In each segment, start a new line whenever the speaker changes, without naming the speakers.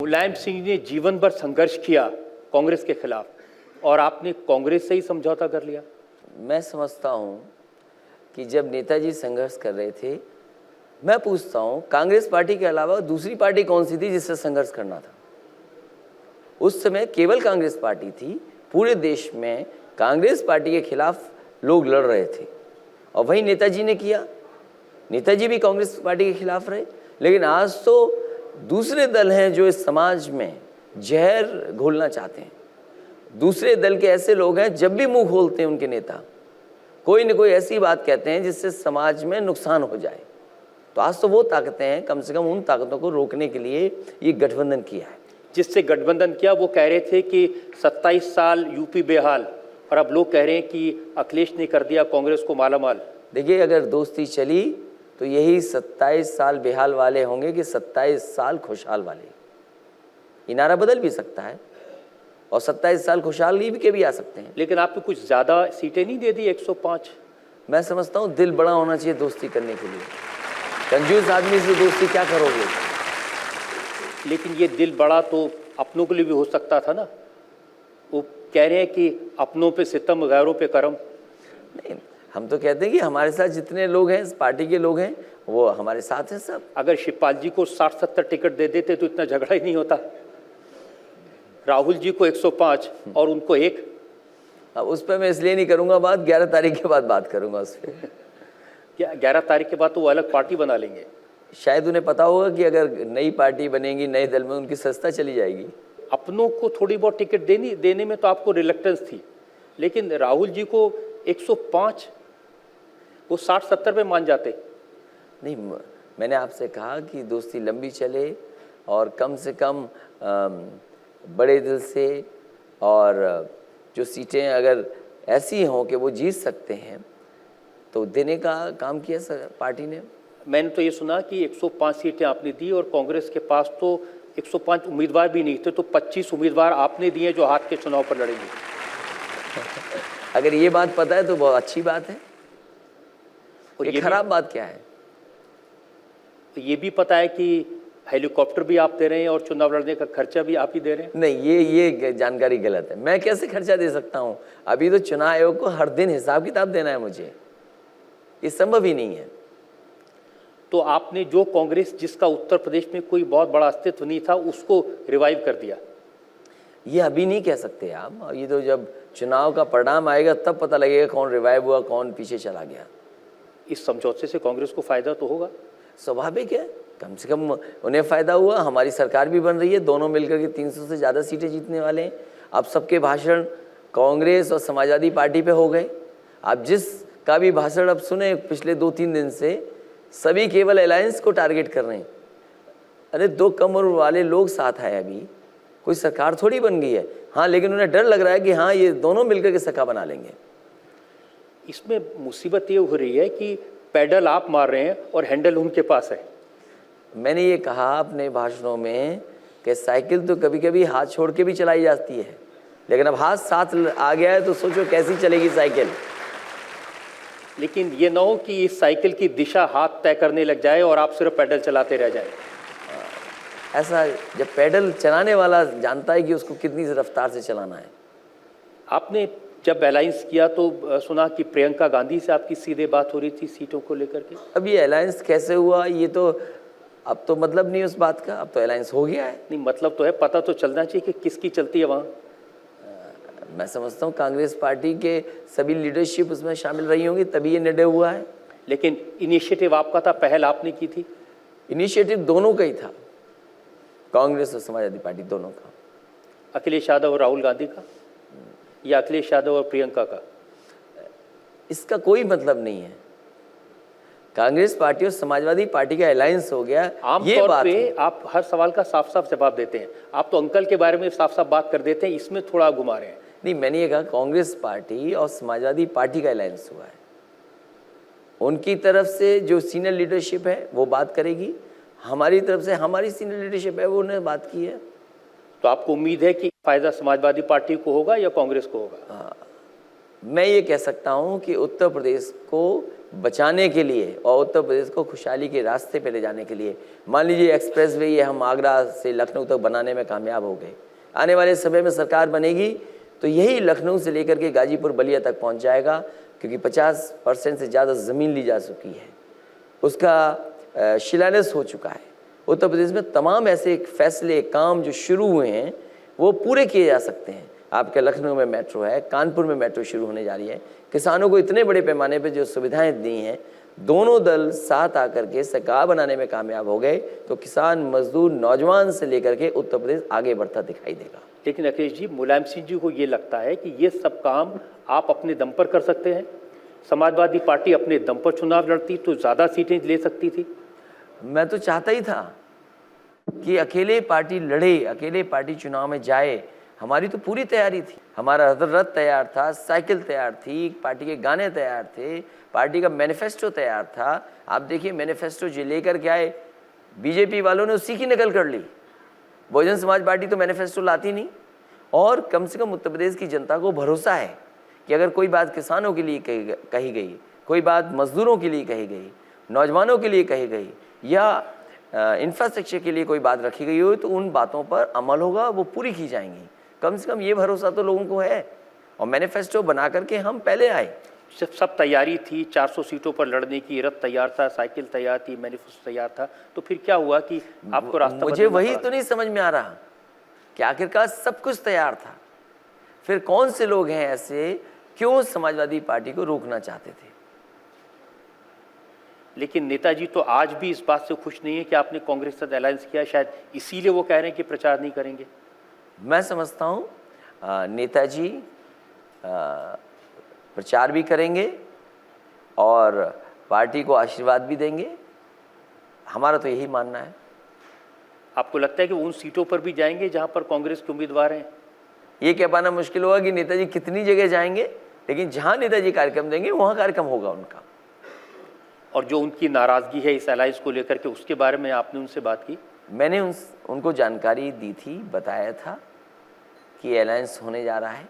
मुलायम सिंह ने जीवन भर संघर्ष किया कांग्रेस के खिलाफ और आपने कांग्रेस से ही समझौता कर लिया।
मैं समझता हूं कि जब नेताजी संघर्ष कर रहे थे, मैं पूछता हूं कांग्रेस पार्टी के अलावा दूसरी पार्टी कौन सी थी जिससे संघर्ष करना था? उस समय केवल कांग्रेस पार्टी थी। पूरे देश में कांग्रेस पार्टी के खिलाफ लोग लड़ रहे थे और वही नेताजी ने किया। नेताजी भी कांग्रेस पार्टी के खिलाफ रहे। लेकिन आज तो दूसरे दल हैं जो इस समाज में जहर घोलना चाहते हैं। दूसरे दल के ऐसे लोग हैं, जब भी मुंह खोलते हैं उनके नेता कोई न कोई ऐसी बात कहते हैं जिससे समाज में नुकसान हो जाए। तो आज तो वो ताकतें हैं, कम से कम उन ताकतों को रोकने के लिए ये गठबंधन किया है।
जिससे गठबंधन किया वो कह रहे थे कि 27 साल यूपी बेहाल, और अब लोग कह रहे हैं कि अखिलेश ने कर दिया कांग्रेस को मालामाल।
देखिए, अगर दोस्ती चली तो यही 27 साल बेहाल वाले होंगे कि 27 साल खुशहाल वाले। ये नारा बदल भी सकता है और 27 साल खुशहाली के भी आ सकते हैं।
लेकिन आपने कुछ ज़्यादा सीटें नहीं दे दी, 105।
मैं समझता हूँ दिल बड़ा होना चाहिए दोस्ती करने के लिए। कंजूस आदमी से दोस्ती क्या करोगे?
लेकिन ये दिल बड़ा तो अपनों के लिए भी हो सकता था ना। वो कह रहे हैं कि अपनों पे सितम गैरों पे करम।
नहीं, हम तो कहते हैं कि हमारे साथ जितने लोग हैं, इस पार्टी के लोग हैं, वो हमारे साथ हैं सब।
अगर शिवपाल जी को 60-70 टिकट दे देते तो इतना झगड़ा ही नहीं होता। राहुल जी को 105 और उनको 1।
उस पर मैं इसलिए नहीं करूंगा बात, 11 तारीख के बाद बात करूंगा उस पर।
क्या 11 तारीख के बाद तो वो अलग पार्टी बना लेंगे?
शायद उन्हें पता होगा कि अगर नई पार्टी बनेगी नए दल में, उनकी सस्ता चली जाएगी।
अपनों को थोड़ी बहुत टिकट देने में तो आपको रिलक्टेंस थी, लेकिन राहुल जी को 105, वो 60-70 पे मान जाते।
नहीं, मैंने आपसे कहा कि दोस्ती लंबी चले और कम से कम बड़े दिल से, और जो सीटें अगर ऐसी हों कि वो जीत सकते हैं तो देने का काम किया पार्टी ने।
मैंने तो ये सुना कि 105 सीटें आपने दी और कांग्रेस के पास तो 105 उम्मीदवार भी नहीं थे, तो 25 उम्मीदवार आपने दिए जो हाथ के चुनाव पर लड़ेंगे।
अगर ये बात पता है तो बहुत अच्छी बात है। और ये खराब बात क्या है?
तो ये भी पता है कि हेलीकॉप्टर भी आप दे रहे हैं और चुनाव लड़ने का खर्चा भी आप ही दे रहे हैं।
नहीं, ये जानकारी गलत है। मैं कैसे खर्चा दे सकता हूँ? अभी तो चुनाव आयोग को हर दिन हिसाब किताब देना है मुझे, ये संभव ही नहीं है।
तो आपने जो कांग्रेस जिसका उत्तर प्रदेश में कोई बहुत बड़ा अस्तित्व नहीं था, उसको रिवाइव कर दिया।
ये अभी नहीं कह सकते आप। ये तो जब चुनाव का परिणाम आएगा तब पता लगेगा कौन रिवाइव हुआ, कौन पीछे चला गया।
इस समझौते से कांग्रेस को फायदा तो होगा,
स्वाभाविक है। कम से कम उन्हें फायदा हुआ, हमारी सरकार भी बन रही है, दोनों मिलकर के 300 से ज़्यादा सीटें जीतने वाले हैं। अब सबके भाषण कांग्रेस और समाजवादी पार्टी पे हो गए। आप जिस का भी भाषण अब सुने पिछले 2-3 दिन से, सभी केवल अलायंस को टारगेट कर रहे हैं। अरे 2 कम उम्र वाले लोग साथ आए, अभी कोई सरकार थोड़ी बन गई है। हाँ, लेकिन उन्हें डर लग रहा है कि हाँ, ये दोनों मिलकर के सरकार बना लेंगे।
इसमें मुसीबत ये हो रही है कि पैडल आप मार रहे हैं और हैंडल उनके पास है।
मैंने ये कहा अपने भाषणों में कि साइकिल तो कभी कभी हाथ छोड़ के भी चलाई जाती है, लेकिन अब हाथ साथ आ गया है तो सोचो कैसी चलेगी साइकिल।
लेकिन ये ना हो कि इस साइकिल की दिशा हाथ तय करने लग जाए और आप सिर्फ पैडल चलाते रह जाए।
ऐसा जब पैडल चलाने वाला जानता है कि उसको कितनी रफ्तार से चलाना है।
आपने जब अलायंस किया तो सुना कि प्रियंका गांधी से आपकी सीधे बात हो रही थी सीटों को लेकर के।
अब ये अलायंस कैसे हुआ, ये तो अब तो मतलब नहीं उस बात का, अब तो अलायंस हो गया है।
नहीं, मतलब तो है, पता तो चलना चाहिए कि किसकी चलती है वहाँ।
मैं समझता हूँ कांग्रेस पार्टी के सभी लीडरशिप उसमें शामिल रही होंगी, तभी ये निर्णय हुआ है।
लेकिन इनिशिएटिव आपका था, पहल आपने की थी।
इनिशिएटिव दोनों का ही था, कांग्रेस और समाजवादी पार्टी दोनों का।
अखिलेश यादव और राहुल गांधी का, या अखिलेश यादव और प्रियंका का?
इसका कोई मतलब नहीं है। कांग्रेस पार्टी और समाजवादी पार्टी का अलायंस हो गया।
आमतौर पे आप हर सवाल का साफ साफ जवाब देते हैं। आप तो अंकल के बारे में साफ साफ बात कर देते हैं, इसमें थोड़ा घुमा रहे हैं।
नहीं, मैंने ये कहा कांग्रेस पार्टी और समाजवादी पार्टी का अलायंस हुआ है। उनकी तरफ से जो सीनियर लीडरशिप है वो बात करेगी, हमारी तरफ से हमारी सीनियर लीडरशिप है वो उन्होंने बात की है।
तो आपको उम्मीद है कि फायदा समाजवादी पार्टी को होगा या कांग्रेस को होगा?
मैं ये कह सकता हूं कि उत्तर प्रदेश को बचाने के लिए और उत्तर प्रदेश को खुशहाली के रास्ते पे ले जाने के लिए, मान लीजिए एक्सप्रेस वे ये हम आगरा से लखनऊ तक बनाने में कामयाब हो गए, आने वाले समय में सरकार बनेगी तो यही लखनऊ से लेकर के गाजीपुर बलिया तक पहुंच जाएगा, क्योंकि 50% से ज़्यादा ज़मीन ली जा चुकी है, उसका शिलान्यास हो चुका है। उत्तर प्रदेश में तमाम ऐसे फैसले काम जो शुरू हुए हैं वो पूरे किए जा सकते हैं। आपके लखनऊ में मेट्रो है, कानपुर में मेट्रो शुरू होने जा रही है, किसानों को इतने बड़े पैमाने पे जो सुविधाएं दी हैं, दोनों दल साथ आकर के सरकार बनाने में कामयाब हो गए तो किसान, मजदूर, नौजवान से लेकर के उत्तर प्रदेश आगे बढ़ता दिखाई देगा।
लेकिन अखिलेश जी, मुलायम सिंह जी को ये लगता है कि ये सब काम आप अपने दम पर कर सकते हैं। समाजवादी पार्टी अपने दम पर चुनाव लड़ती तो ज़्यादा सीटें ले सकती थी।
मैं तो चाहता ही था कि अकेले पार्टी लड़े, अकेले पार्टी चुनाव में जाए। हमारी तो पूरी तैयारी थी, हमारा रथ तैयार था, साइकिल तैयार थी, पार्टी के गाने तैयार थे, पार्टी का मैनिफेस्टो तैयार था। आप देखिए मैनिफेस्टो जो लेकर के आए, बीजेपी वालों ने उसी की नकल कर ली। बहुजन समाज पार्टी तो मैनिफेस्टो लाती नहीं, और कम से कम उत्तर प्रदेश की जनता को भरोसा है कि अगर कोई बात किसानों के लिए कही गई, कोई बात मजदूरों के लिए कही गई, नौजवानों के लिए कही गई, या इंफ्रास्ट्रक्चर के लिए कोई बात रखी गई हो, तो उन बातों पर अमल होगा, वो पूरी की जाएंगी। कम से कम ये भरोसा तो लोगों को है। और मैनिफेस्टो बना करके हम पहले आए।
सब तैयारी थी, 400 सीटों पर लड़ने की, रथ तैयार था, साइकिल तैयार थी, मैनिफेस्टो तैयार था, तो फिर क्या हुआ कि आपको रास्ता
मुझे वही तो नहीं समझ में आ रहा कि आखिरकार सब कुछ तैयार था, फिर कौन से लोग हैं ऐसे, क्यों समाजवादी पार्टी को रोकना चाहते थे।
लेकिन नेताजी तो आज भी इस बात से खुश नहीं है कि आपने कांग्रेस के साथ अलायंस किया, शायद इसीलिए वो कह रहे हैं कि प्रचार नहीं करेंगे।
मैं समझता हूँ नेताजी प्रचार भी करेंगे और पार्टी को आशीर्वाद भी देंगे, हमारा तो यही मानना है।
आपको लगता है कि उन सीटों पर भी जाएंगे जहां पर कांग्रेस के उम्मीदवार हैं?
ये कह पाना मुश्किल होगा कि नेताजी कितनी जगह जाएंगे, लेकिन जहां नेताजी कार्यक्रम देंगे वहां कार्यक्रम होगा उनका।
और जो उनकी नाराजगी है इस अलायंस को लेकर के, उसके बारे में आपने उनसे बात की?
मैंने उनको जानकारी दी थी, बताया था कि अलायंस होने जा रहा है।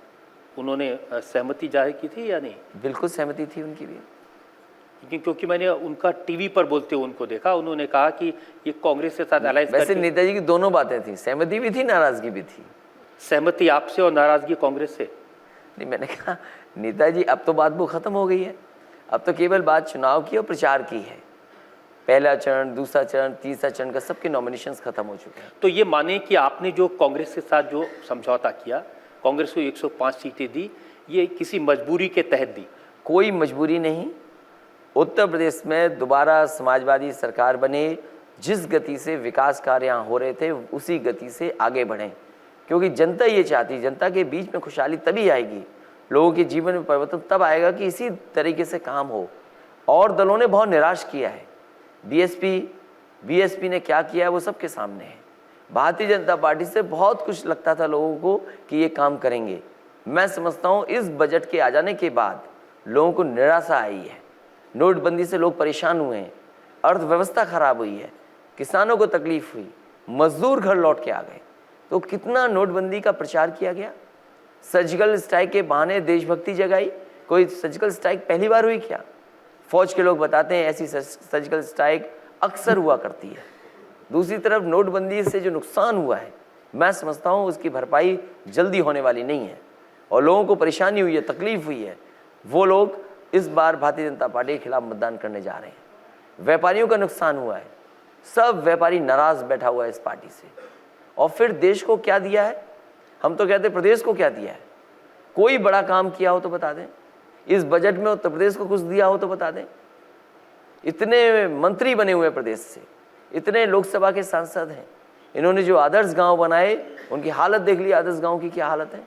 उन्होंने सहमति जाहिर की थी या नहीं?
बिल्कुल सहमति थी उनकी भी।
लेकिन क्योंकि मैंने उनका टीवी पर बोलते हुए उनको देखा, उन्होंने कहा कि ये कांग्रेस के साथ अलायंस
वैसे नेताजी की दोनों बातें थी, सहमति भी थी, नाराजगी भी थी।
सहमति आपसे और नाराजगी कांग्रेस से?
नहीं, मैंने कहा नेताजी अब तो बात वो खत्म हो गई है, अब तो केवल बात चुनाव की और प्रचार की है। पहला चरण, दूसरा चरण, तीसरा चरण का सबके नॉमिनेशंस खत्म हो चुके हैं।
तो ये माने कि आपने जो कांग्रेस के साथ जो समझौता किया, कांग्रेस को 105 सीटें दी, ये किसी मजबूरी के तहत दी?
कोई मजबूरी नहीं। उत्तर प्रदेश में दोबारा समाजवादी सरकार बने, जिस गति से विकास कार्य यहाँ हो रहे थे उसी गति से आगे बढ़ें, क्योंकि जनता ये चाहती, जनता के बीच में खुशहाली तभी आएगी, लोगों के जीवन में परिवर्तन तब आएगा कि इसी तरीके से काम हो। और दलों ने बहुत निराश किया है। बीएसपी ने क्या किया है वो सबके सामने है। भारतीय जनता पार्टी से बहुत कुछ लगता था लोगों को कि ये काम करेंगे। मैं समझता हूँ इस बजट के आ जाने के बाद लोगों को निराशा आई है। नोटबंदी से लोग परेशान हुए हैं, अर्थव्यवस्था खराब हुई है, किसानों को तकलीफ हुई, मजदूर घर लौट के आ गए। तो कितना नोटबंदी का प्रचार किया गया, सर्जिकल स्ट्राइक के बहाने देशभक्ति जगाई। कोई सर्जिकल स्ट्राइक पहली बार हुई क्या? फौज के लोग बताते हैं ऐसी सर्जिकल स्ट्राइक अक्सर हुआ करती है। दूसरी तरफ नोटबंदी से जो नुकसान हुआ है, मैं समझता हूँ उसकी भरपाई जल्दी होने वाली नहीं है, और लोगों को परेशानी हुई है, तकलीफ हुई है। वो लोग इस बार भारतीय जनता पार्टी के खिलाफ मतदान करने जा रहे हैं। व्यापारियों का नुकसान हुआ है, सब व्यापारी नाराज बैठा हुआ है इस पार्टी से। और फिर देश को क्या दिया है? हम तो कहते प्रदेश को क्या दिया है? कोई बड़ा काम किया हो तो बता दें। इस बजट में उत्तर प्रदेश को कुछ दिया हो तो बता दें। इतने मंत्री बने हुए प्रदेश से, इतने लोकसभा के सांसद हैं, इन्होंने जो आदर्श गांव बनाए उनकी हालत देख ली, आदर्श गांव की क्या हालत है।